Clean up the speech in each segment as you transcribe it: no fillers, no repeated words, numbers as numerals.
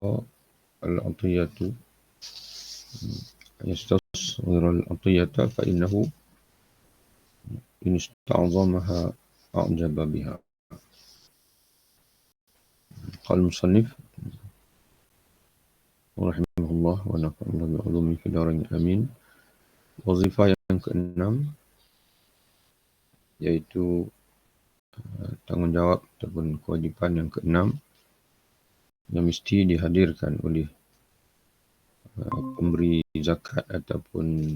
al-'atiyatu yastasghir al-'atiyata fa innahu in ista'zamaha a'jaba biha. Qala al-musannif rahimahullah wa nafa'allahu bi 'ulumihi fid dharain amin. Wazifah yang keenam iaitu tanggungjawab ataupun kewajipan yang keenam yang mesti dihadirkan oleh pemberi zakat ataupun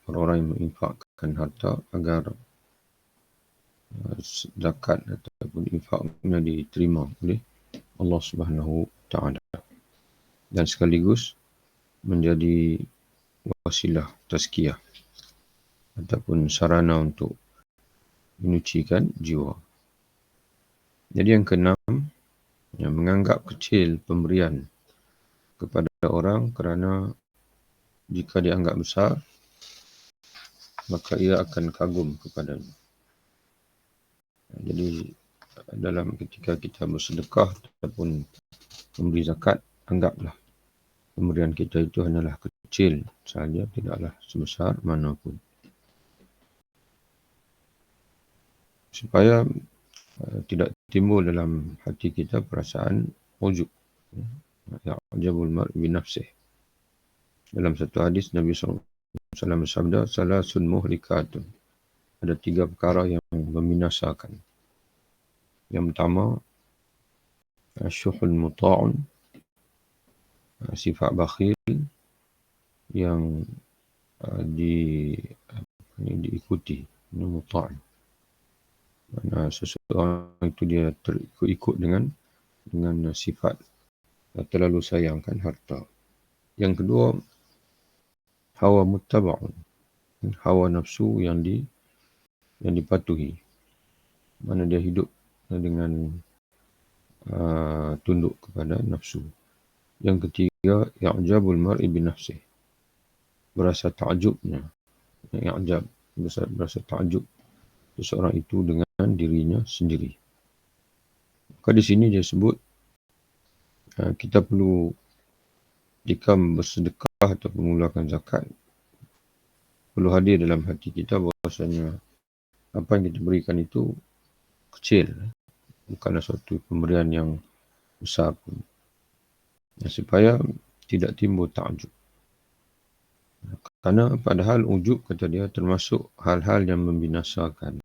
orang-orang yang menginfakkan harta agar zakat ataupun infaknya diterima oleh Allah Subhanahu Taala dan sekaligus menjadi wasilah tazkiyah ataupun sarana untuk menyucikan jiwa. Jadi yang keenam, yang menganggap kecil pemberian kepada orang kerana jika dianggap besar, maka ia akan kagum kepadanya. Jadi dalam ketika kita bersedekah ataupun memberi zakat, anggaplah pemberian kita itu hanyalah kecil sahaja, tidaklah sebesar manapun. Supaya tidak timbul dalam hati kita perasaan ujub. Ya'jabul mar'i bi nafsih. Dalam satu hadis Nabi SAW bersabda, salasun muhlikatun. Ada 3 perkara yang membinasakan. Yang pertama, syuhul muta'un, sifat bakhil yang diikuti, muta'un. Mana seseorang itu dia terikut dengan sifat terlalu sayangkan harta. Yang kedua, hawa muttaba'un, hawa nafsu yang dipatuhi. Mana dia hidup dengan tunduk kepada nafsu. Yang ketiga, i'jabul mar'i bi nafsih, berasa takjubnya, i'jab, berasa takjub seseorang itu dengan dirinya sendiri. Maka di sini dia sebut kita perlu jika bersedekah atau mengeluarkan zakat, perlu hadir dalam hati kita bahawasanya apa yang kita berikan itu kecil, bukanlah suatu pemberian yang besar pun. Supaya tidak timbul takjub. Karena padahal ujub, kata dia, termasuk hal-hal yang membinasakan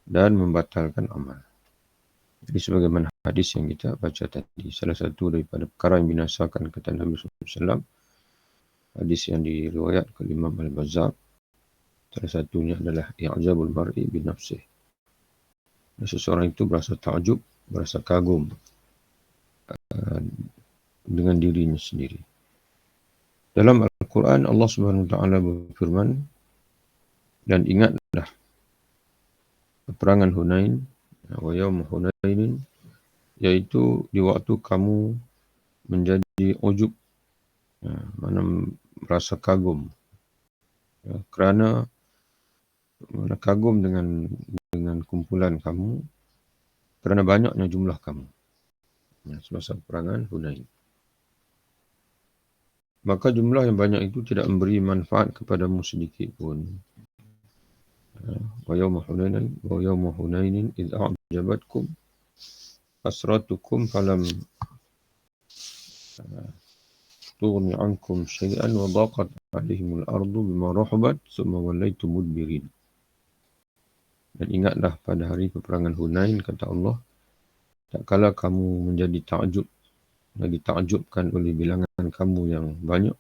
dan membatalkan amal. Jadi sebagaimana hadis yang kita baca tadi, salah satu daripada perkara yang binasakan, kata Nabi SAW, hadis yang diriwayatkan oleh Imam Al-Bazzar, salah satunya adalah i'jabul mar'i bi nafsih. Seseorang itu berasa takjub, berasa kagum dengan dirinya sendiri. Dalam Al-Quran, Allah Subhanahu Wa Taala berfirman, dan ingatlah peperangan Hunain, wa yaum Hunainin, iaitu di waktu kamu menjadi ujub, mana merasa kagum, kerana kagum dengan kumpulan kamu, kerana banyaknya jumlah kamu semasa peperangan Hunain. Maka jumlah yang banyak itu tidak memberi manfaat kepadamu sedikit pun. Wa yawma Hunainin idh a'jabatkum kasratukum falam tughni ankum syai'an wa daqat 'alaihimul ardu bima rahabat thumma wallaytum mudbirin. Dan ingatlah pada hari peperangan Hunain, kata Allah, tak kala kamu menjadi takjub, lagi takjubkan oleh bilangan kamu yang banyak.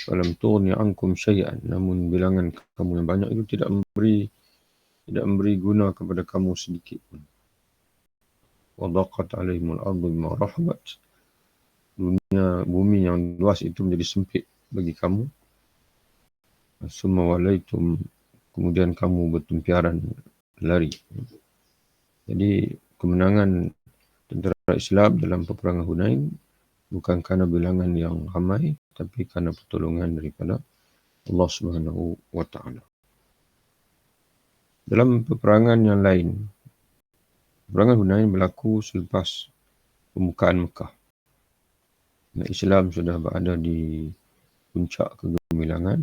Falam tughni ankum syai'an, namun bilangan kamu yang banyak itu tidak memberi guna kepada kamu sedikit pun. Wa daqat 'alaihimul ardu bima rahabat, bumi yang luas itu menjadi sempit bagi kamu. Summa walaitum, kemudian kamu bertempiaran lari. Jadi kemenangan tentera Islam dalam peperangan Hunain bukan kerana bilangan yang ramai, tapi kerana pertolongan daripada Allah Subhanahu Wa Taala. Dalam peperangan yang lain, Peperangan Hunain berlaku selepas pembukaan Mekah. Islam sudah berada di puncak kegemilangan,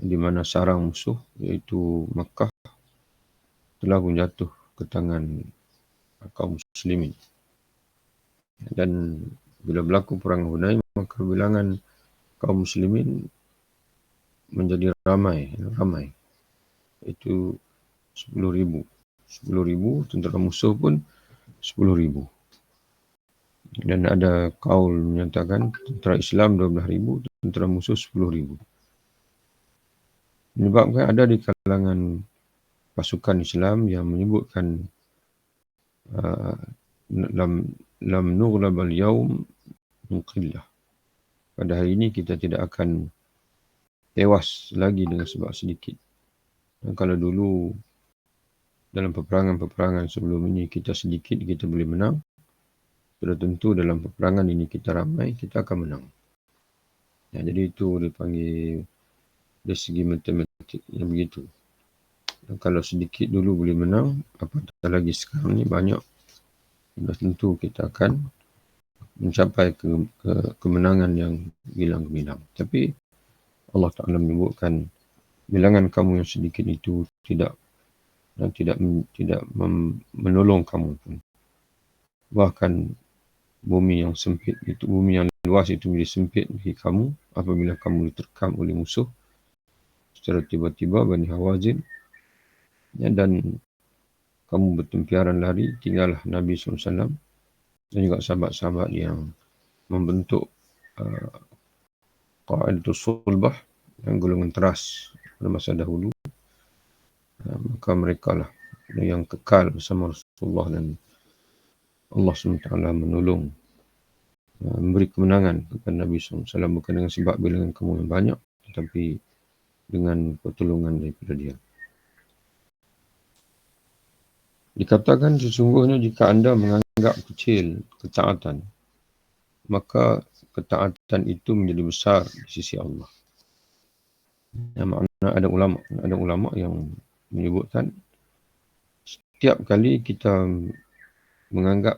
di mana sarang musuh iaitu Mekah telah pun jatuh ke tangan kaum muslimin. Dan bila berlaku perang Hunain, maka bilangan kaum muslimin menjadi ramai. Itu 10,000. 10,000, tentera musuh pun 10,000. Dan ada kaul menyatakan tentera Islam 12,000, tentera musuh 10,000. Menyebabkan ada di kalangan pasukan Islam yang menyebutkan lam nughlab al-yawm min qillah. Pada hari ini kita tidak akan tewas lagi dengan sebab sedikit. Dan kalau dulu dalam peperangan-peperangan sebelum ini kita sedikit, kita boleh menang, sudah tentu dalam peperangan ini kita ramai, kita akan menang. Ya, jadi itu dipanggil dari segi matematik yang begitu. Dan kalau sedikit dulu boleh menang, apatah lagi sekarang ni banyak, sudah tentu kita akan mencapai kemenangan yang gilang-gilang. Tapi Allah Ta'ala menyebutkan bilangan kamu yang sedikit itu tidak menolong kamu pun. Bahkan bumi yang sempit itu, bumi yang luas itu menjadi sempit bagi kamu apabila kamu diterkam oleh musuh secara tiba-tiba, Bani Hawazin, ya, dan kamu bertempiaran lari, tinggallah Nabi SAW dan juga sahabat-sahabat yang membentuk Qaidatus Sulbah, yang golongan teras pada masa dahulu. Maka mereka lah yang kekal bersama Rasulullah, dan Allah SWT menolong, memberi kemenangan kepada Nabi SAW, bukan dengan sebab bilangan kamu yang banyak, tetapi dengan pertolongan daripada dia. Dikatakan sesungguhnya jika anda menganggap kecil ketaatan, maka ketaatan itu menjadi besar di sisi Allah. Yang makna ada ulama yang menyebutkan setiap kali kita menganggap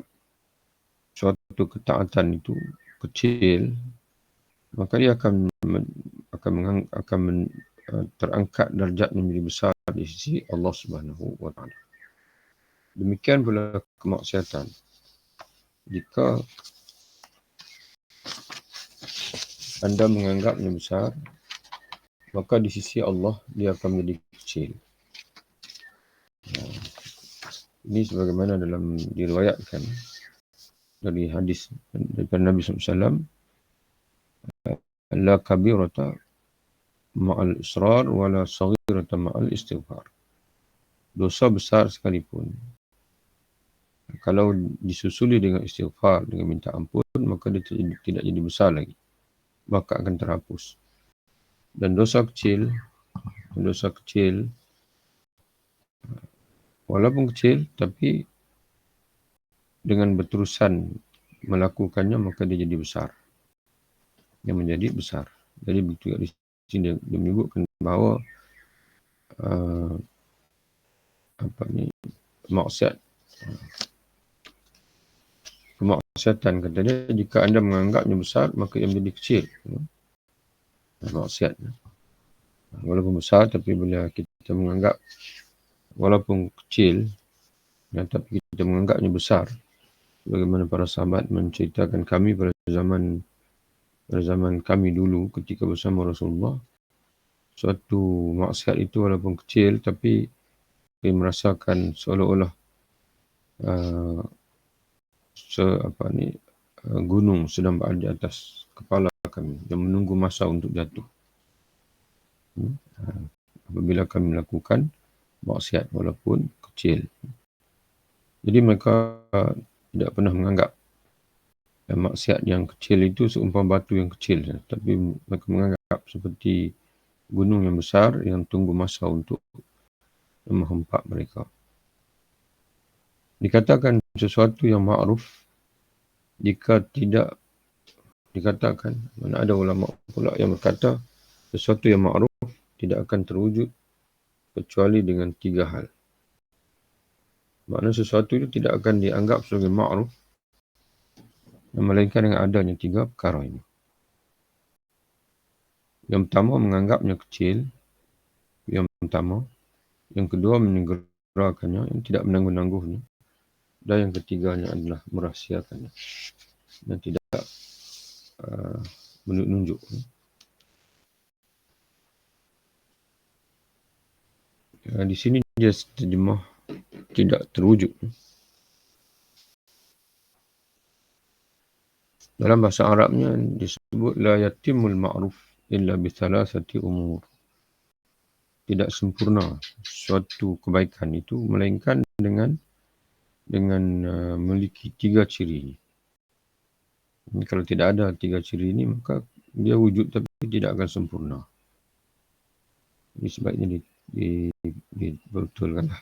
suatu ketaatan itu kecil, maka dia akan terangkat darjatnya menjadi besar di sisi Allah Subhanahu wa Ta'ala. Demikian pula kemaksiatan. Jika anda menganggapnya besar, maka di sisi Allah dia akan menjadi kecil. Ini sebagaimana dalam diriwayatkan dari hadis daripada Nabi SAW, la kabirata ma'al israr wa la saghirata ma'al istighfar. Dosa besar sekalipun, kalau disusuli dengan istighfar, dengan minta ampun, maka dia tidak jadi besar lagi, bahkan akan terhapus. Dan dosa kecil walaupun kecil, tapi dengan berterusan melakukannya, maka dia jadi besar. Dia menjadi besar. Jadi begitu di sini dia menyebutkan bahawa kemaksiatan, kata dia, jika anda menganggapnya besar, maka ia menjadi kecil. Maksiat walaupun besar, tapi bila kita menganggap walaupun kecil, tapi kita menganggapnya besar, bagaimana para sahabat menceritakan kami pada zaman kami dulu ketika bersama Rasulullah, suatu maksiat itu walaupun kecil, tapi kami merasakan seolah-olah gunung sedang berada di atas kepala kami yang menunggu masa untuk jatuh. Apabila kami melakukan maksiat walaupun kecil. Jadi mereka tidak pernah menganggap maksiat yang kecil itu seumpama batu yang kecil, tapi mereka menganggap seperti gunung yang besar yang tunggu masa untuk menghempak mereka. Dikatakan sesuatu yang ma'ruf, jika tidak dikatakan, mana ada ulama pula yang berkata sesuatu yang ma'ruf tidak akan terwujud kecuali dengan 3 hal. Makna sesuatu itu tidak akan dianggap sebagai ma'ruf, melainkan dengan adanya 3 perkara ini. Yang pertama, menganggapnya kecil. Yang pertama. Yang kedua, menyegerakannya, yang tidak menangguh-nangguhnya. Dan yang ketiganya adalah merahsiakannya dan tidak menunjuk. Di sini dia terjemah tidak terwujud. Dalam bahasa Arabnya disebut la yatimul ma'ruf illa bi thalathati umur. Tidak sempurna suatu kebaikan itu melainkan dengan memiliki 3 ciri. Kalau tidak ada 3 ciri ini, maka dia wujud tapi tidak akan sempurna. Ini sebaiknya dibetulkanlah.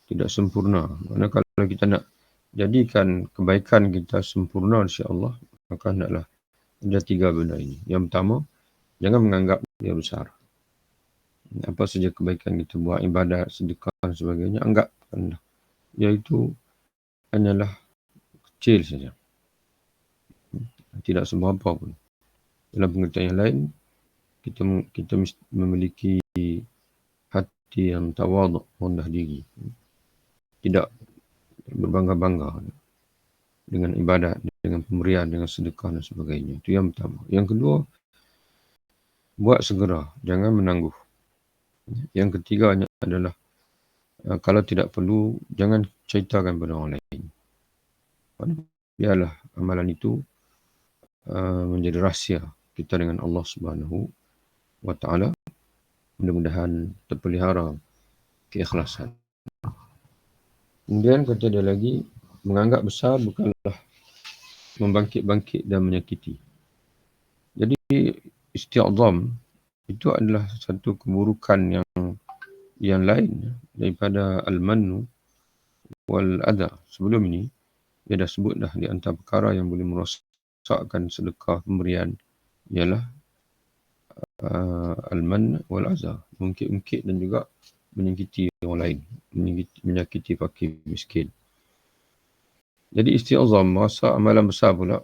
Tidak sempurna. Karena kalau kita nak jadikan kebaikan kita sempurna insya-Allah, maka hendaklah ada 3 benda ini. Yang pertama, jangan menganggap dia besar. Apa saja kebaikan kita buat, ibadat, sedekah dan sebagainya, anggapkanlah iaitu hanyalah kecil saja. Tidak seberapa pun. Dalam pengertian yang lain, kita memiliki hati yang tawaduk, rendah diri. Tidak berbangga-bangga dengan ibadat, dengan pemberian, dengan sedekah dan sebagainya. Itu yang pertama. Yang kedua, buat segera, jangan menangguh. Yang ketiganya adalah kalau tidak perlu, jangan ceritakan pada orang lain. Biarlah amalan itu menjadi rahsia kita dengan Allah Subhanahu wa Ta'ala. Mudah-mudahan terpelihara keikhlasan. Kemudian kata dia lagi, menganggap besar bukanlah membangkit-bangkit dan menyakiti. Jadi isti'zam itu adalah satu keburukan yang lain daripada al-mannu wal adha. Sebelum ini dia dah sebut dah di antara perkara yang boleh merosakkan sedekah pemberian ialah al-man wal adha, mengungkit-ungkit dan juga menyakiti orang lain, menyakiti fakir miskin. Jadi isti'zam, merasa amalan besar pula,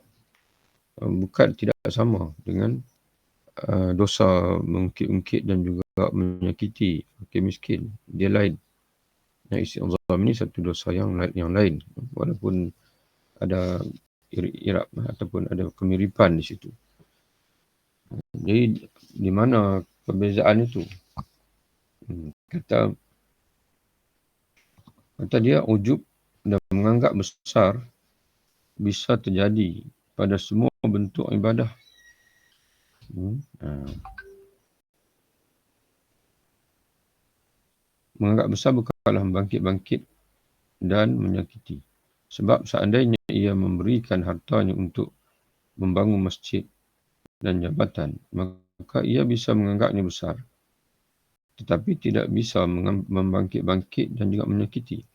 bukan tidak sama dengan dosa mengungkit-ungkit dan juga menyakiti fakir miskin. Dia lain. Yang isti'zam ini satu dosa yang lain, walaupun ada irap ataupun ada kemiripan di situ. Jadi di mana perbezaan itu? Kata dia, ujub dan menganggap besar bisa terjadi pada semua bentuk ibadah. Menganggap besar bukanlah membangkit-bangkit dan menyakiti. Sebab seandainya ia memberikan hartanya untuk membangun masjid dan jabatan, maka ia bisa menganggapnya besar. Tetapi tidak bisa membangkit-bangkit dan juga menyakiti.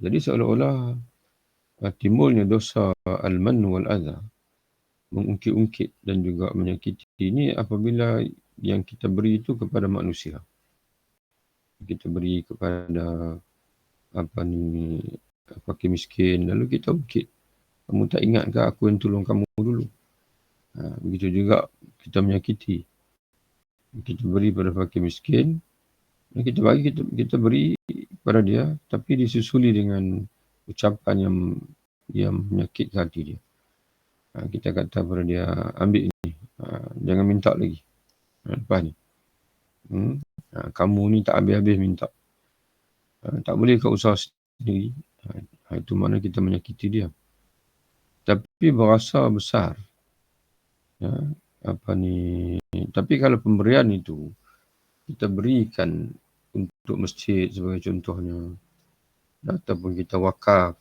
Jadi seolah-olah timbulnya dosa al-man wal adha, mengungkit-ungkit dan juga menyakiti ini apabila yang kita beri itu kepada manusia. Kita beri kepada fakir miskin, lalu kita ungkit. Kamu tak ingat ke aku yang tolong kamu dulu? Begitu juga kita menyakiti. Kita beri pada fakir miskin, kita beri pada dia, tapi disusuli dengan ucapan yang menyakitkan hati dia. Kita kata pada dia, ambil ini, jangan minta lagi. Lepas ni, kamu ni tak habis-habis minta. Tak boleh kau usaha sendiri. Itu makna kita menyakiti dia. Tapi berasa besar. Tapi kalau pemberian itu kita berikan untuk masjid sebagai contohnya, ataupun kita wakaf.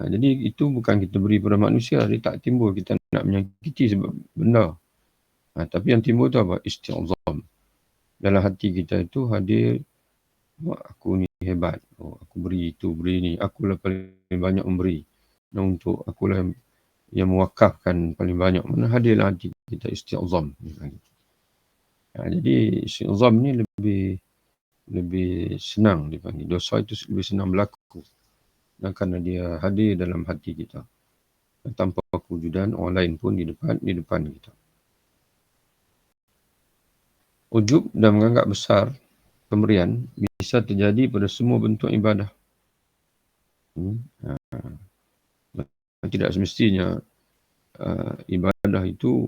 Jadi itu bukan kita beri pada manusia, dia tak timbul kita nak menyakiti sebab benda. Tapi yang timbul tu apa? Isti'zam. Dalam hati kita itu hadir, aku ni hebat, aku beri itu, beri ni, akulah paling banyak memberi. Dan untuk akulah yang mewakafkan paling banyak. Mana hadirlah hati kita isti'zam. Jadi isti'zam ni lebih senang dipanggil. Dosa itu lebih senang berlaku. Dan kerana dia hadir dalam hati kita. Dan tanpa kewujudan orang lain pun di depan kita. Ujub dan menganggap besar pemberian bisa terjadi pada semua bentuk ibadah. Tidak semestinya ibadah itu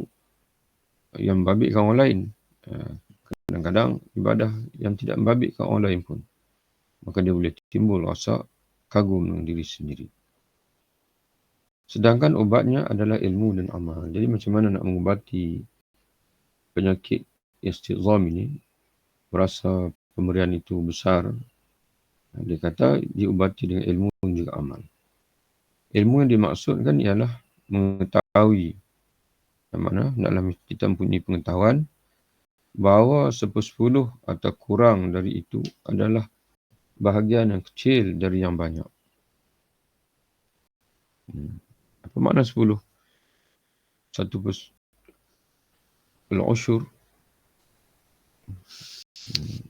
yang membabitkan orang lain. Kadang-kadang ibadah yang tidak membabitkan orang lain pun. Maka dia boleh timbul rasa kagum dengan diri sendiri. Sedangkan ubatnya adalah ilmu dan amal. Jadi macam mana nak mengubati penyakit istizam ini, merasa pemberian itu besar, dia kata diubati dengan ilmu dan juga amal. Ilmu yang dimaksudkan ialah mengetahui, yang mana dalam kita mempunyai pengetahuan bahawa 10 atau kurang dari itu adalah bahagian yang kecil dari yang banyak. Apa makna 10? 1/10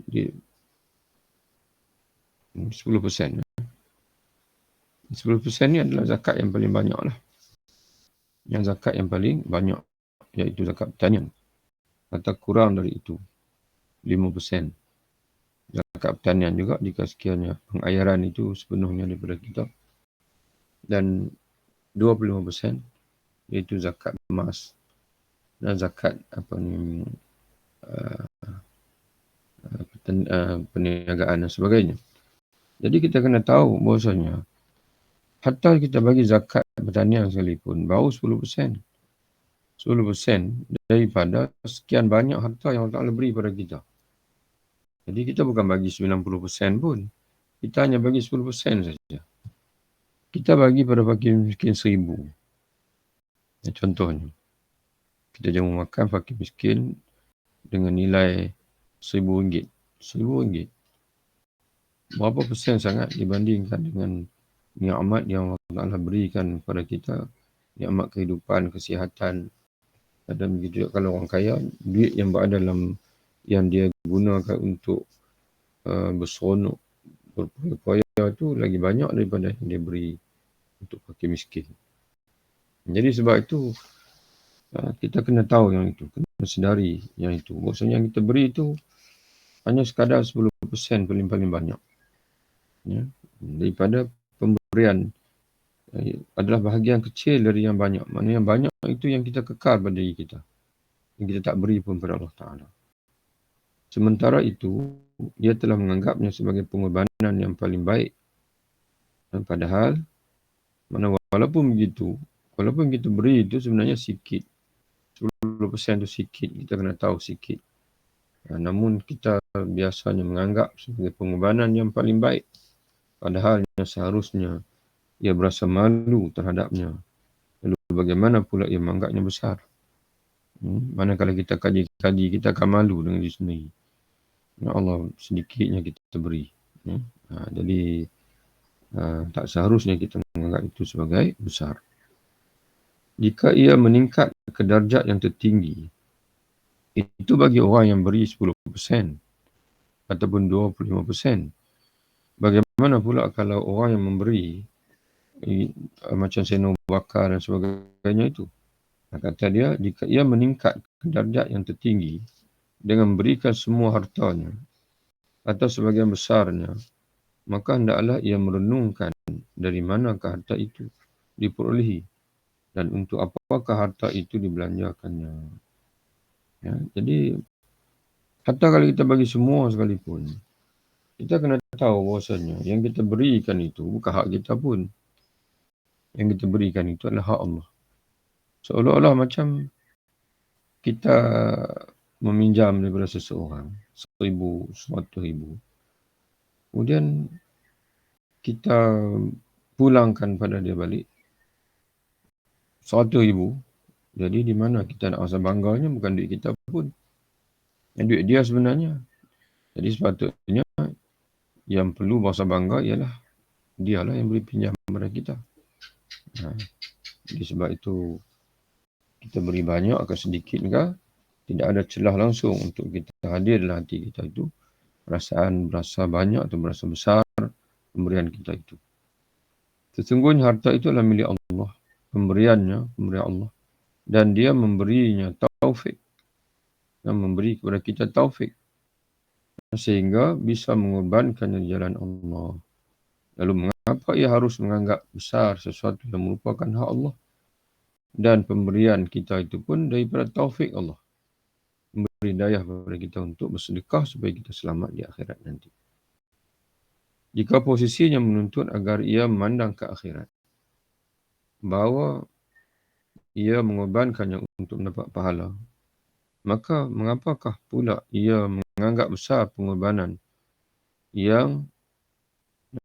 dia 10%. 10% ni adalah zakat yang paling banyak lah. Yang zakat yang paling banyak, iaitu zakat pertanian. Atau kurang dari itu, 5%. Zakat pertanian juga jika sekiranya pengayaran itu sepenuhnya daripada kita. Dan 25% iaitu zakat emas dan zakat perniagaan dan sebagainya. Jadi kita kena tahu bahawasanya hatta kita bagi zakat pertanian sekalipun, baru 10%. 10% daripada sekian banyak harta yang Allah Ta'ala beri pada kita. Jadi kita bukan bagi 90% pun. Kita hanya bagi 10% saja. Kita bagi pada fakir miskin 1,000. Contohnya, kita jamu makan fakir miskin dengan nilai RM1,000. RM1,000. Berapa persen sangat dibandingkan dengan nikmat yang Allah Ta'ala berikan kepada kita. Nikmat kehidupan, kesihatan. Dan begitu juga kalau orang kaya, duit yang berada dalam yang dia gunakan untuk berseronok, berpoya-poya tu lagi banyak daripada yang dia beri untuk fakir miskin. Jadi sebab itu kita kena tahu yang itu, kena sedari yang itu. Maksudnya yang kita beri itu hanya sekadar 10% paling banyak. Ya, daripada pemberian adalah bahagian kecil dari yang banyak. Maknanya yang banyak itu yang kita kekal pada diri kita. Yang kita tak beri pun kepada Allah Ta'ala. Sementara itu, dia telah menganggapnya sebagai pengorbanan yang paling baik. Dan padahal, walaupun begitu, walaupun kita beri itu sebenarnya sikit. 10% itu sikit, kita kena tahu sikit. Namun kita biasanya menganggap sebagai pengorbanan yang paling baik. Padahal yang seharusnya ia berasa malu terhadapnya. Lalu bagaimana pula ia menganggapnya besar? Manakala kita kaji-kaji, kita akan malu dengan diri sendiri. Ya Allah, sedikitnya kita beri. Jadi, tak seharusnya kita menganggap itu sebagai besar. Jika ia meningkat ke darjat yang tertinggi, itu bagi orang yang beri 10% ataupun 25%. Bagaimana pula kalau orang yang memberi macam Sayyidina Abu Bakar dan sebagainya itu? Kata dia, jika ia meningkat ke darjat yang tertinggi dengan memberikan semua hartanya atau sebagian besarnya, maka hendaklah ia merenungkan dari manakah harta itu diperolehi dan untuk apakah harta itu dibelanjakannya. Ya, jadi, hatta kalau kita bagi semua sekalipun, kita kena tahu bahawasanya yang kita berikan itu bukan hak kita pun. Yang kita berikan itu adalah hak Allah. Seolah-olah macam kita meminjam daripada seseorang 1,000, 100,000. Kemudian kita pulangkan pada dia balik 100,000. Jadi di mana kita nak rasa bangganya bukan duit kita pun. Yang duit dia sebenarnya. Jadi sepatutnya yang perlu rasa bangga ialah dialah yang beri pinjam kepada kita. Jadi sebab itu kita beri banyak atau sedikit ke, tidak ada celah langsung untuk kita hadir dalam hati kita itu perasaan berasa banyak atau berasa besar pemberian kita itu. Sesungguhnya harta itu adalah milik Allah, pemberian Allah, dan Dia memberinya taufik, dan memberi kepada kita taufik sehingga bisa mengorbankannya di jalan Allah. Lalu mengapa ia harus menganggap besar sesuatu yang merupakan hak Allah? Dan pemberian kita itu pun daripada taufik Allah, memberi daya kepada kita untuk bersedekah supaya kita selamat di akhirat nanti. Jika posisinya menuntut agar ia memandang ke akhirat, bahawa ia mengorbankannya untuk mendapat pahala, maka mengapakah pula ia menganggap besar pengorbanan yang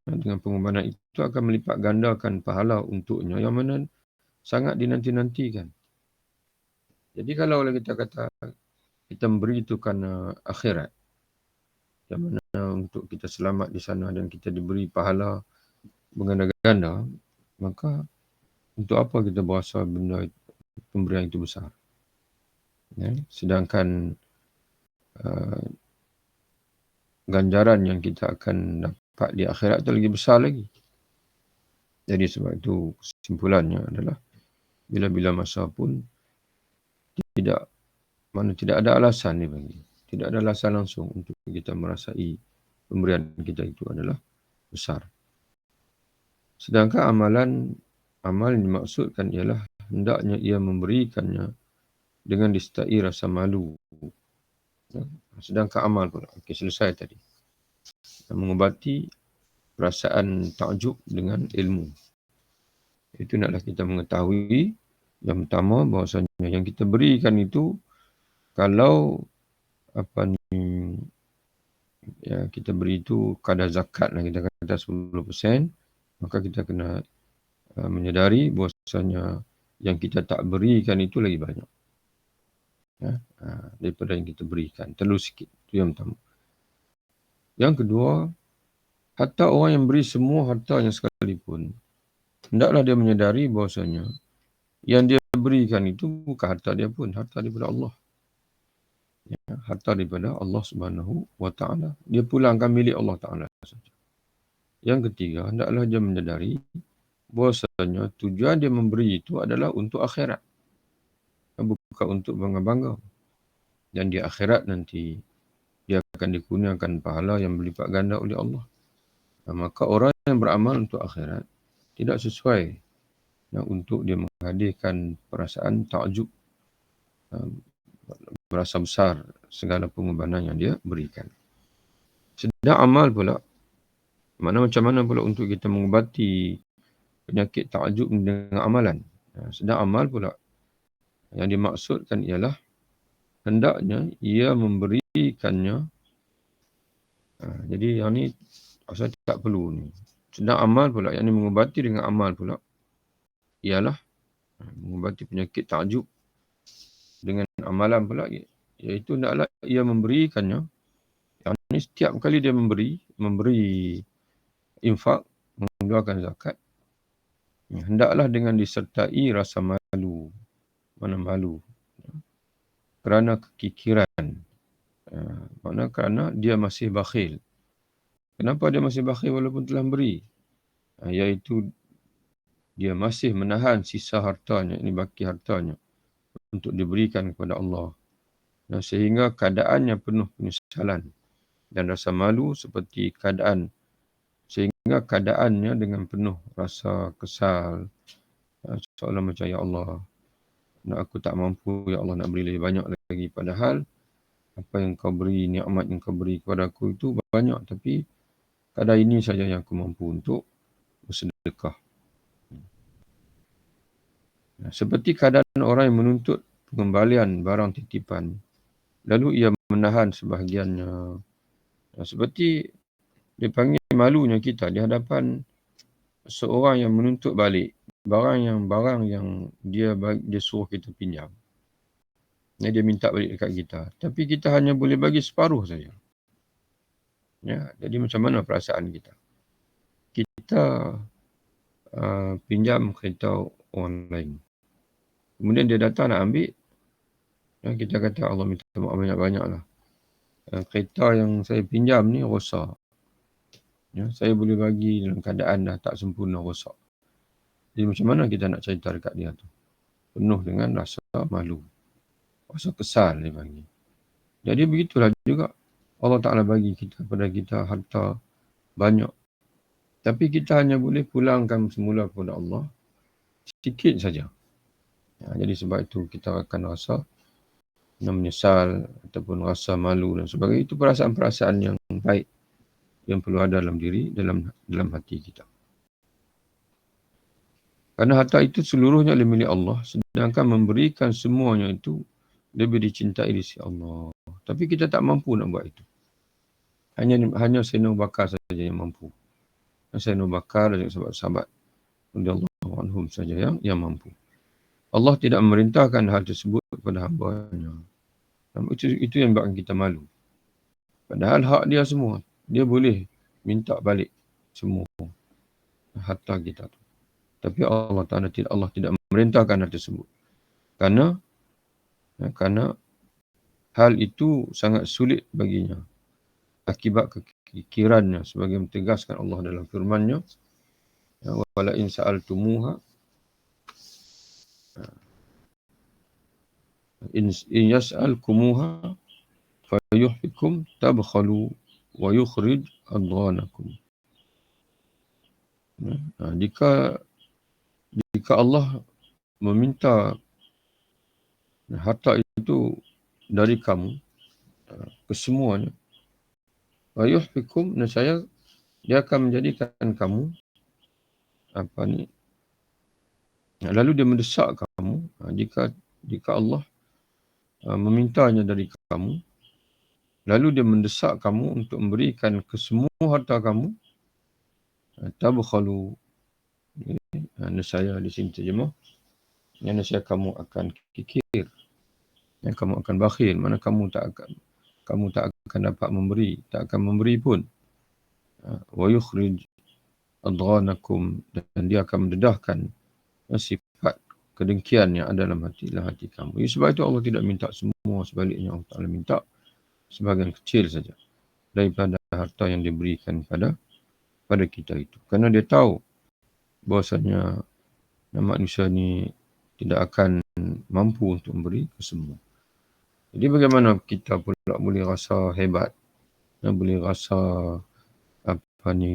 dengan pengorbanan itu akan melipat gandakan pahala untuknya yang mana sangat dinanti-nantikan. Jadi kalau kita kata kita memberi itu kerana akhirat, yang mana untuk kita selamat di sana dan kita diberi pahala berganda-ganda, maka untuk apa kita berasa benda pemberian itu besar? Ya, sedangkan ganjaran yang kita akan dapat di akhirat itu lagi besar lagi. Jadi sebab itu kesimpulannya adalah bila-bila masa pun tidak ada alasan ni bagi. Tidak ada alasan langsung untuk kita merasai pemberian kita itu adalah besar. Sedangkan amal yang dimaksudkan ialah hendaknya ia memberikannya dengan disertai rasa malu. Sedangkan amal pula. Okey, selesai tadi. Mengubati perasaan takjub dengan ilmu. Itu naklah kita mengetahui yang pertama bahawasanya yang kita berikan itu kalau kita beri itu kadar zakat lah, kita kata 10%, maka kita kena menyedari bahawasanya yang kita tak berikan itu lagi banyak. Daripada yang kita berikan. Terlalu sikit. Itu yang pertama. Yang kedua, hatta orang yang beri semua hartanya sekalipun, hendaklah dia menyedari bahawasanya yang dia berikan itu bukan harta dia pun, harta daripada Allah. Harta daripada Allah Subhanahu wa Ta'ala. Dia pulangkan milik Allah Ta'ala saja. Yang ketiga, hendaklah dia menyedari bahawasanya tujuan dia memberi itu adalah untuk akhirat. Bukan untuk bangga-bangga. Dan di akhirat nanti dia akan dikurniakan pahala yang berlipat ganda oleh Allah. Maka orang yang beramal untuk akhirat tidak sesuai untuk dia menghadirkan perasaan takjub, berasa besar segala pengorbanan yang dia berikan. Sedang amal pula, macam mana pula untuk kita mengubati penyakit takjub dengan amalan. Sedang amal pula, yang dimaksudkan ialah hendaknya ia memberikannya. Jadi yang ni asal tak perlu ni. Sedang amal pula, yang ni mengubati dengan amal pula ialah mengubati penyakit takjub dengan amalan pula, iaitu hendaklah ia memberikannya. Yang ni setiap kali dia memberi infak, mengeluarkan zakat, hendaklah dengan disertai rasa malu. Mana malu? Kerana kekikiran. Mana kerana dia masih bakhil. Kenapa dia masih bakhil walaupun telah beri? Iaitu dia masih menahan sisa hartanya, ini baki hartanya, untuk diberikan kepada Allah. Sehingga keadaannya penuh penyesalan dan rasa malu seperti keadaan. Sehingga keadaannya dengan penuh rasa kesal. Seolah macam, ya Allah, aku tak mampu, ya Allah, nak beri lebih banyak lagi. Padahal apa yang kau beri, nikmat yang kau beri kepada aku itu banyak. Tapi kadar ini saja yang aku mampu untuk bersedekah. Seperti keadaan orang yang menuntut pengembalian barang titipan, lalu ia menahan sebahagiannya. Seperti dia panggil malunya kita di hadapan seorang yang menuntut balik barang yang dia suruh kita pinjam. Dia minta balik dekat kita. Tapi kita hanya boleh bagi separuh saja. Jadi macam mana perasaan kita? Kita pinjam kereta orang lain. Kemudian dia datang nak ambil. Dan kita kata, Allah minta maaf banyak-banyak lah. kereta yang saya pinjam ni rosak. Ya, saya boleh bagi dalam keadaan dah tak sempurna, rosak. Jadi macam mana kita nak cerita dekat dia tu? Penuh dengan rasa malu. Rasa kesal dia bagi. Jadi begitulah juga Allah Ta'ala bagi kita, pada kita harta banyak. Tapi kita hanya boleh pulangkan semula kepada Allah sedikit saja. Ya, jadi sebab itu kita akan rasa menyesal ataupun rasa malu dan sebagainya. Itu perasaan-perasaan yang baik yang perlu ada dalam diri, dalam hati kita. Karena harta itu seluruhnya adalah milik Allah, sedangkan memberikan semuanya itu lebih dicintai di sisi Allah. Tapi kita tak mampu nak buat itu. Hanya Sayyidina Abu Bakar saja yang mampu. Sayyidina Abu Bakar dan sahabat-sahabat radhiyallahu anhum saja yang mampu. Allah tidak memerintahkan hal tersebut kepada hamba-Nya. Itu yang buatkan kita malu. Padahal hak dia semua. Dia boleh minta balik semua harta kita tu. Tapi Allah tidak memerintahkan hal tersebut. Karena hal itu sangat sulit baginya. Akibat kekirannya, sebagai mentegaskan Allah dalam firman-Nya, wala in sa'altumuha in yas'alkumuha fayuhfikum tabkhalu wa yukhrij adghanakum. Jika Allah meminta harta itu dari kamu, kesemuanya, fayuhfikum, nescaya dia akan menjadikan kamu lalu dia mendesak kamu. Jika Allah memintanya dari kamu, lalu dia mendesak kamu untuk memberikan kesemua harta kamu, tabkhalu, nescaya di sini terjemah, nescaya kamu akan kikir, kamu akan bakhil, mana kamu tak akan dapat memberi, tak akan memberi pun. Wa yukhrij adghanakum, dan dia akan mendedahkan sifat kedengkian yang ada dalam hati kamu. Sebab itu Allah tidak minta semua, sebaliknya Allah Ta'ala minta sebahagian kecil saja daripada harta yang diberikan pada kita itu. Kerana dia tahu bahawasanya manusia ni tidak akan mampu untuk memberi ke semua. Jadi bagaimana kita pula boleh rasa hebat, boleh rasa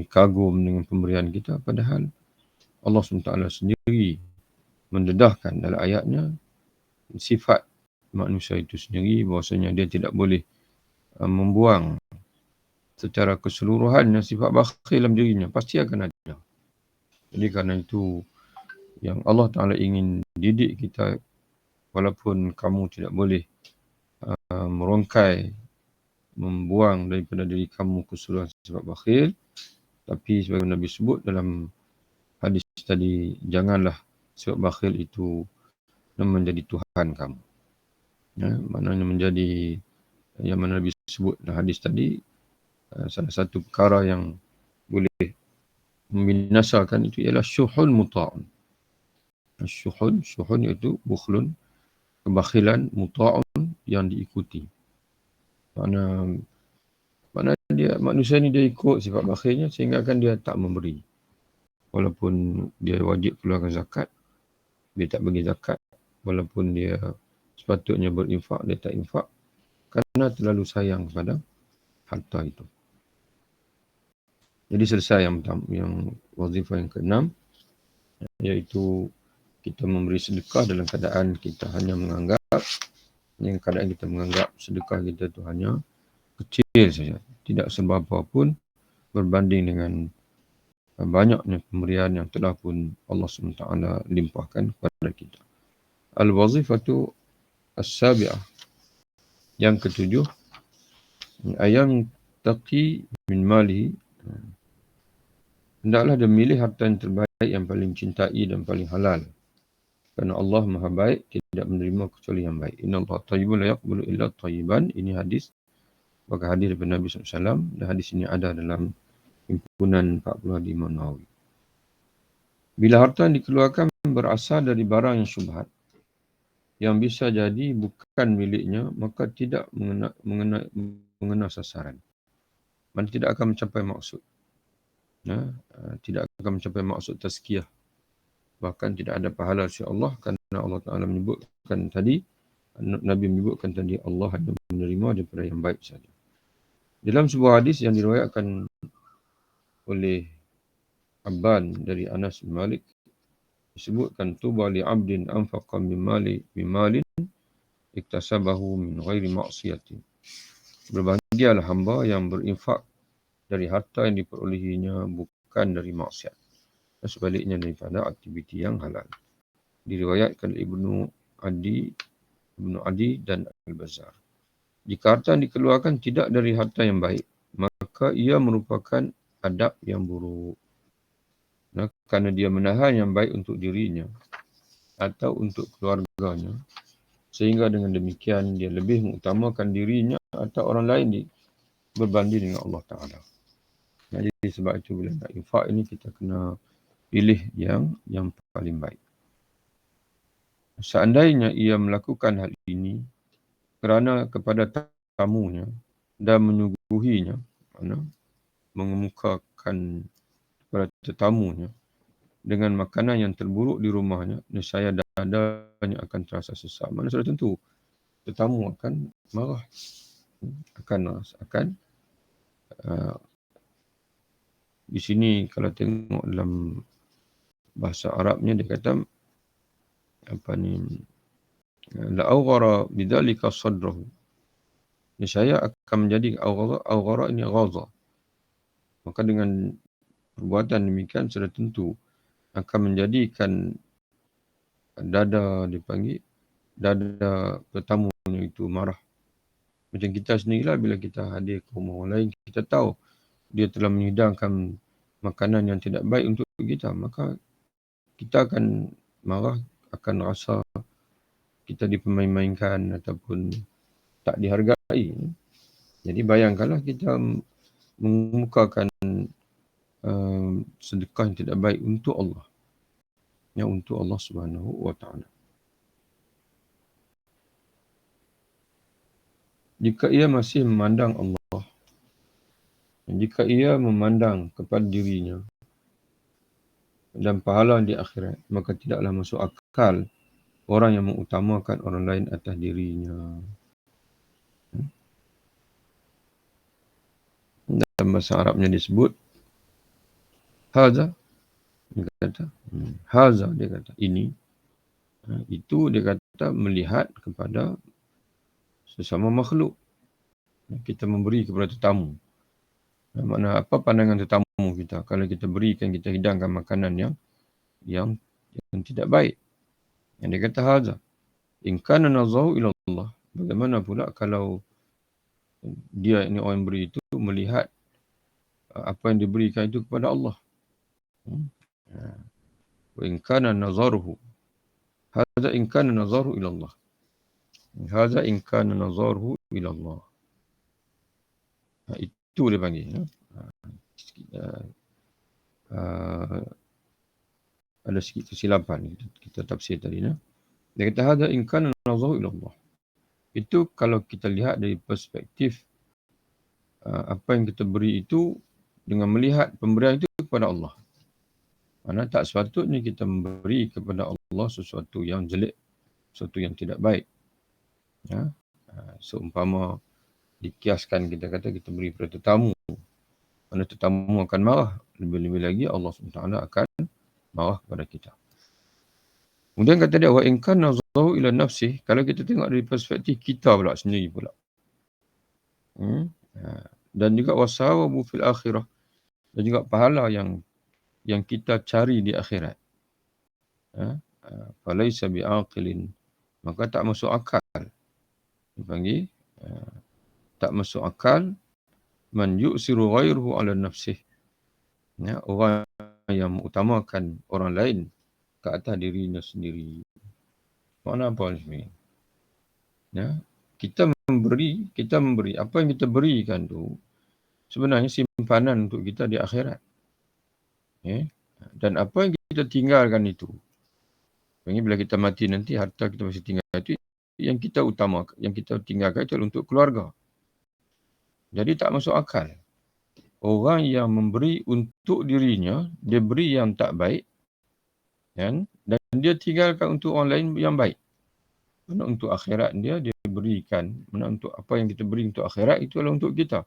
kagum dengan pemberian kita, padahal Allah SWT sendiri mendedahkan dalam ayatnya sifat manusia itu sendiri, bahawasanya dia tidak boleh membuang secara keseluruhannya sifat bakhil dalam dirinya, pasti akan ada. Jadi kerana itu yang Allah Ta'ala ingin didik kita, walaupun kamu tidak boleh merongkai, membuang daripada diri kamu keseluruhan sifat bakhil, tapi sebagai Nabi sebut dalam hadis tadi, janganlah sifat bakhil itu menjadi Tuhan kamu. Maknanya menjadi, yang mana Nabi sebut dalam hadis tadi, salah satu perkara yang boleh membinasakan itu ialah syuhun muta'un. Syuhun iaitu bukhlun, kebakhilan, muta'un, yang diikuti. Mana dia, manusia ni dia ikut sifat bakhilnya sehingga kan dia tak memberi. Walaupun dia wajib keluarkan zakat, dia tak bagi zakat. Walaupun dia sepatutnya berinfak, dia tak infak. Kerana terlalu sayang kepada harta itu. Jadi selesai yang wazifah yang ke-6, iaitu kita memberi sedekah dalam keadaan kita hanya menganggap, sedekah kita itu hanya kecil saja, tidak seberapa pun berbanding dengan banyaknya pemberian yang telah pun Allah SWT limpahkan kepada kita. Al-wazifatu as-sabi'ah, yang ke-7, ayam taqi min malihi, hendaklah dia memilih harta yang terbaik, yang paling cintai dan paling halal. Kerana Allah Maha Baik, tidak menerima kecuali yang baik. Inna Allah tayyibun la yaqbalu illa tayyiban. Ini hadis, bagi hadis daripada Nabi SAW, dan hadis ini ada dalam himpunan 40 hadis Imam Nawawi. Bila harta yang dikeluarkan berasal dari barang yang syubhat, yang bisa jadi bukan miliknya, maka tidak mengena sasaran. Man tidak akan mencapai maksud. Tidak akan mencapai maksud tazkiyah. Bahkan tidak ada pahala sisi Allah, kerana Allah Ta'ala menyebutkan tadi, Nabi menyebutkan tadi, Allah hanya menerima daripada yang baik saja. Dalam sebuah hadis yang diriwayatkan oleh Abban dari Anas bin Malik, disebutkan tuba li 'abdin anfaqa min malin iktasabahu min ghairi ma'siyatin. Berbahagialah hamba yang berinfak dari harta yang diperolehinya bukan dari maksiat, dan sebaliknya daripada aktiviti yang halal. Diriwayatkan Ibnu Adi dan Al-Bazzar. Jika harta yang dikeluarkan tidak dari harta yang baik, maka ia merupakan adab yang buruk. Kerana dia menahan yang baik untuk dirinya atau untuk keluarganya, sehingga dengan demikian dia lebih mengutamakan dirinya atau orang lain berbanding dengan Allah Ta'ala. Jadi sebab itu bila nak infak ini kita kena pilih yang paling baik. Seandainya ia melakukan hal ini kerana kepada tamunya dan menyuguhinya, mengemukakan kepada tetamunya dengan makanan yang terburuk di rumahnya, nescaya dadanya akan terasa sesak. Mana sudah tentu tetamu akan marah, akan di sini kalau tengok dalam bahasa Arabnya dia kata la awghara bidzalika sadrahu. Nescaya akan menjadi awghara ini ghaza. Maka dengan perbuatan demikian sudah tentu akan menjadikan dada tetamunya itu marah. Macam kita sendirilah bila kita hadir ke rumah orang lain, kita tahu dia telah menyidangkan makanan yang tidak baik untuk kita, maka kita akan marah, akan rasa kita dipermain-mainkan ataupun tak dihargai. Jadi bayangkanlah kita mengemukakan sedekah yang tidak baik untuk Allah. Untuk Allah Subhanahu wa Ta'ala. Jika ia masih memandang Allah, jika ia memandang kepada dirinya dan pahala di akhirat, maka tidaklah masuk akal orang yang mengutamakan orang lain atas dirinya. Dalam bahasa Arabnya disebut haza, dia kata haza, dia kata ini, itu dia kata melihat kepada sesama makhluk. Kita memberi kepada tetamu. Makna apa pandangan tetamu kita kalau kita berikan, kita hidangkan makanan yang tidak baik. Yang dia kata haza. In kana nazahu ila Allah. Bagaimana pula kalau dia ini orang yang beri itu melihat apa yang diberikan itu kepada Allah. Wa in kana nazaruhu. Haza in kana nazaruhu ila Allah. Haza in kana nazaruhu ila Allah. Itu dia panggil. Ada sikit kesilapan kita tafsir tadi. Dia kata hadza in kana nazaru ila Allah. Itu kalau kita lihat dari perspektif apa yang kita beri itu dengan melihat pemberian itu kepada Allah. Mana tak sepatutnya kita memberi kepada Allah sesuatu yang jelek, sesuatu yang tidak baik. Seumpama dikiaskan kita kata kita beri kepada tetamu. Mana tetamu akan marah. Lebih-lebih lagi Allah SWT akan marah kepada kita. Kemudian kata dia, wa in kana nazaru ila nafsih, kalau kita tengok dari perspektif kita pula sendiri pula. Dan juga wasawabu fil akhirah, dan juga pahala yang kita cari di akhirat. Falaisa bi'aqilin, maka tak masuk akal. Dipanggil tak masuk akal man yu'siru ghairuhu ala nafsih. Orang yang mengutamakan orang lain ke atas dirinya sendiri. Makna apa ni? Kita memberi. Apa yang kita berikan tu sebenarnya simpanan untuk kita di akhirat. Dan apa yang kita tinggalkan itu Bila kita mati nanti, harta kita masih tinggal itu yang kita utamakan, yang kita tinggalkan itu untuk keluarga. Jadi tak masuk akal. Orang yang memberi untuk dirinya, dia beri yang tak baik, kan? Dan dia tinggalkan untuk orang lain yang baik. Mana untuk akhirat dia berikan. Mana untuk apa yang kita beri untuk akhirat, itu adalah untuk kita.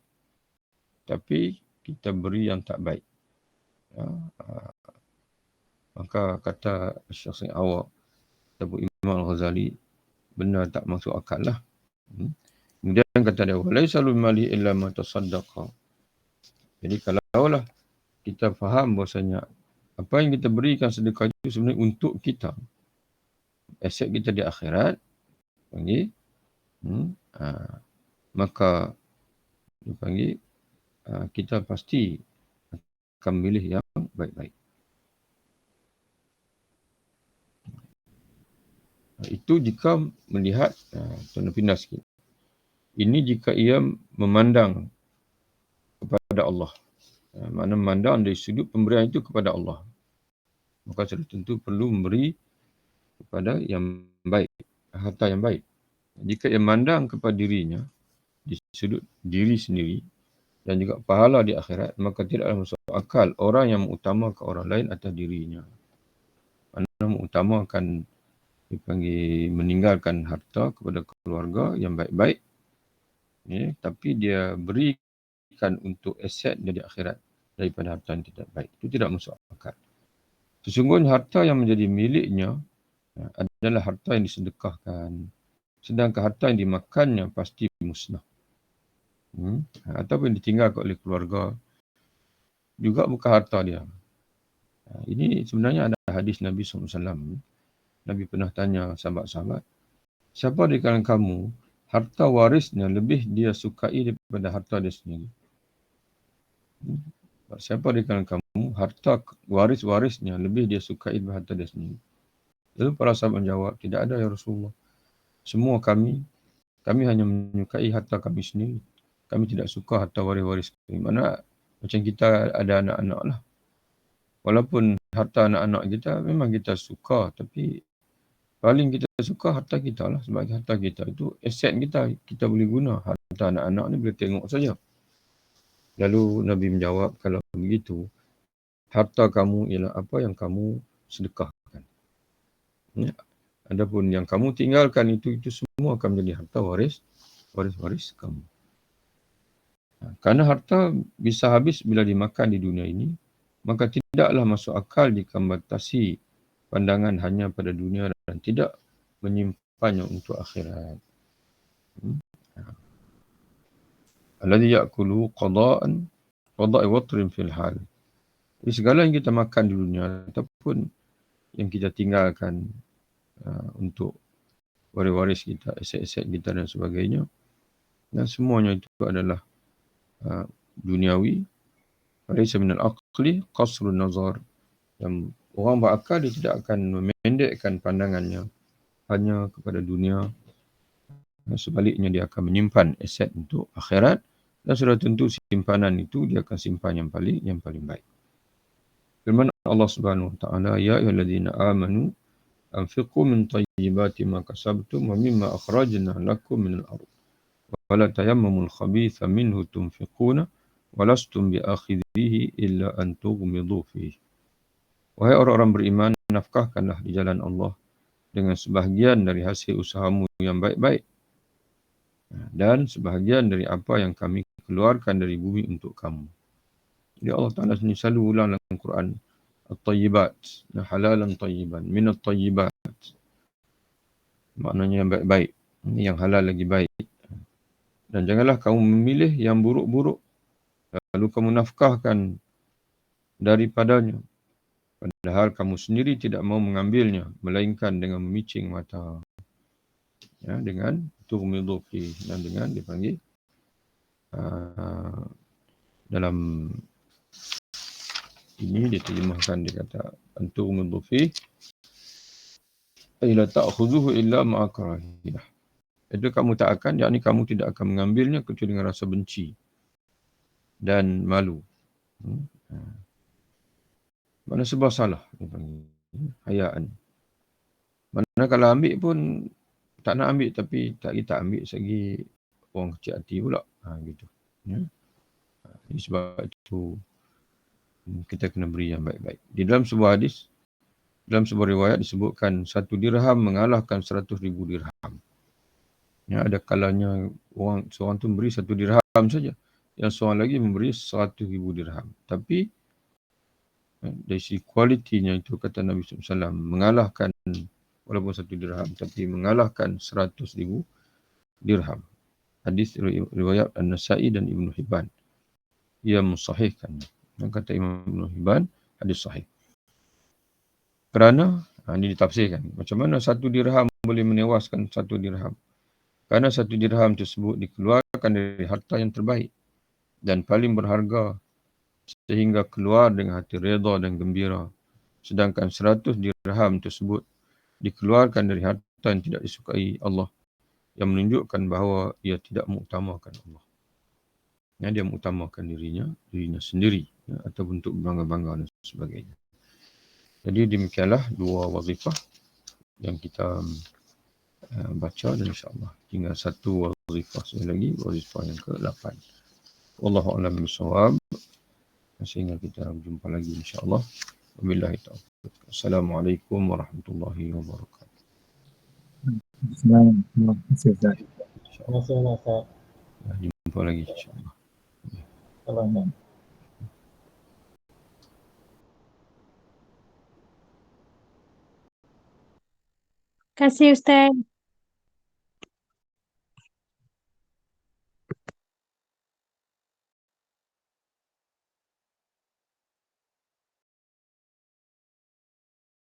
Tapi kita beri yang tak baik. Ya, maka kata Syekh Awak, Abu Imam Al-Ghazali, benar tak masuk akal lah. Kemudian kata dia, walaisa lil mali illa ma tasaddaqa. Jadi kalaulah kita faham bahasanya apa yang kita berikan sedekah itu sebenarnya untuk kita, aset kita di akhirat, panggil, maka dipanggil, kita pasti akan memilih yang baik-baik. Itu jika melihat, tuan pindah sikit. Ini jika ia memandang kepada Allah. Makna memandang dari sudut pemberian itu kepada Allah. Maka sudah tentu perlu memberi kepada yang baik, harta yang baik. Jika ia memandang kepada dirinya, di sudut diri sendiri, dan juga pahala di akhirat, maka tidaklah masuk akal orang yang mengutamakan orang lain atas dirinya. Makna mengutamakan, dipanggil meninggalkan harta kepada keluarga yang baik-baik, tapi dia berikan untuk aset dari akhirat daripada harta yang tidak baik. Itu tidak masuk akal. Sesungguhnya harta yang menjadi miliknya adalah harta yang disedekahkan. Sedangkan harta yang dimakannya pasti musnah. Ataupun ditinggalkan oleh keluarga, juga bukan harta dia. Ini sebenarnya ada hadis Nabi SAW. Nabi pernah tanya sahabat-sahabat, siapa di kalangan kamu harta warisnya lebih dia sukai daripada harta dia sendiri? Siapa di kalangan kamu harta waris-warisnya lebih dia sukai daripada harta dia sendiri? Lalu para sahabat menjawab, tidak ada ya Rasulullah. Semua kami hanya menyukai harta kami sendiri. Kami tidak suka harta waris-waris kami. Mana macam kita ada anak-anak lah. Walaupun harta anak-anak kita memang kita suka, tapi paling kita suka harta kita lah. Sebab harta kita itu aset kita. Kita boleh guna. Harta anak-anak ni boleh tengok saja. Lalu Nabi menjawab, kalau begitu, harta kamu ialah apa yang kamu sedekahkan. Adapun yang kamu tinggalkan itu semua akan menjadi harta waris kamu. Karena harta bisa habis bila dimakan di dunia ini, maka tidaklah masuk akal jika membatasi pandangan hanya pada dunia dan tidak menyimpannya untuk akhirat. Alladhi ya'kulu qada'i watrin fil hal. Jadi segala yang kita makan di dunia ataupun yang kita tinggalkan untuk waris-waris kita, aset-aset kita dan sebagainya, dan semuanya itu adalah duniawi. Laisa minal aqli qasrun nazar. Yang orang berakal dia tidak akan memendekkan pandangannya hanya kepada dunia. Sebaliknya dia akan menyimpan aset untuk akhirat, dan sudah tentu simpanan itu dia akan simpan yang paling baik. Firman Allah Subhanahu wa taala, ya ayyuhalladzina amanu anfiqu min thayyibati ma kasabtum wa mimma akhrajna lakum minal ardh wa la tayammamul khabitha minhu tunfiquna wa lastum biakhidhihi illa an tughmidu fihi. Wahai orang-orang beriman, nafkahkanlah di jalan Allah dengan sebahagian dari hasil usahamu yang baik-baik dan sebahagian dari apa yang kami keluarkan dari bumi untuk kamu. Jadi Allah Ta'ala selalu ulang dalam Quran, at-tayyibat, halalan tayyiban, minat tayyibat. Maknanya yang baik-baik, yang halal lagi baik. Dan janganlah kamu memilih yang buruk-buruk, lalu kamu nafkahkan daripadanya. Padahal kamu sendiri tidak mau mengambilnya, melainkan dengan memicing mata. Ya, dengan tughmidu fi, dan dengan dipanggil dalam ini diterjemahkan, dia kata tughmidu fi ay la ta'khudhuhu illa ma'a karahiyah. Itu kamu tak akan, yakni kamu tidak akan mengambilnya kecuali dengan rasa benci dan malu. Mana sebab salah dipanggil hayaan. Mana kalau ambil pun tak nak ambil, tapi tak kita ambil segi orang kecil hati pula. Gitu. Ya. Sebab itu kita kena beri yang baik-baik. Di dalam sebuah hadis, dalam sebuah riwayat disebutkan 1 dirham mengalahkan 100,000 dirham. Ya, ada kalanya seorang tu memberi 1 dirham saja. Yang seorang lagi memberi 100,000 dirham. Tapi dari segi kualitinya itu kata Nabi SAW mengalahkan walaupun 1 dirham tapi mengalahkan 100,000 dirham. Hadis riwayat An-Nasa'i dan Ibnu Hibban. Ia mensahihkan. Yang kata Imam Ibnu Hibban hadis sahih. Kerana ini ditafsirkan. Macam mana 1 dirham boleh menewaskan 1 dirham? Kerana 1 dirham tersebut dikeluarkan dari harta yang terbaik dan paling berharga sehingga keluar dengan hati redha dan gembira. Sedangkan 100 dirham tersebut dikeluarkan dari harta yang tidak disukai Allah, yang menunjukkan bahawa ia tidak mengutamakan Allah. Ya, dia mengutamakan dirinya sendiri, ya, atau bentuk bangga-bangga dan sebagainya. Jadi demikianlah 2 wazifah yang kita baca, dan insyaAllah tinggal 1 wazifah lagi, wazifah yang ke-8. Wallahu a'lam bishawab. Sehingga kita berjumpa lagi insyaAllah. Wabillahi taufiq. Assalamualaikum warahmatullahi wabarakatuh. Terima kasih Ustaz. Terima kasih Ustaz. Jumpa lagi insyaAllah. Terima kasih Ustaz.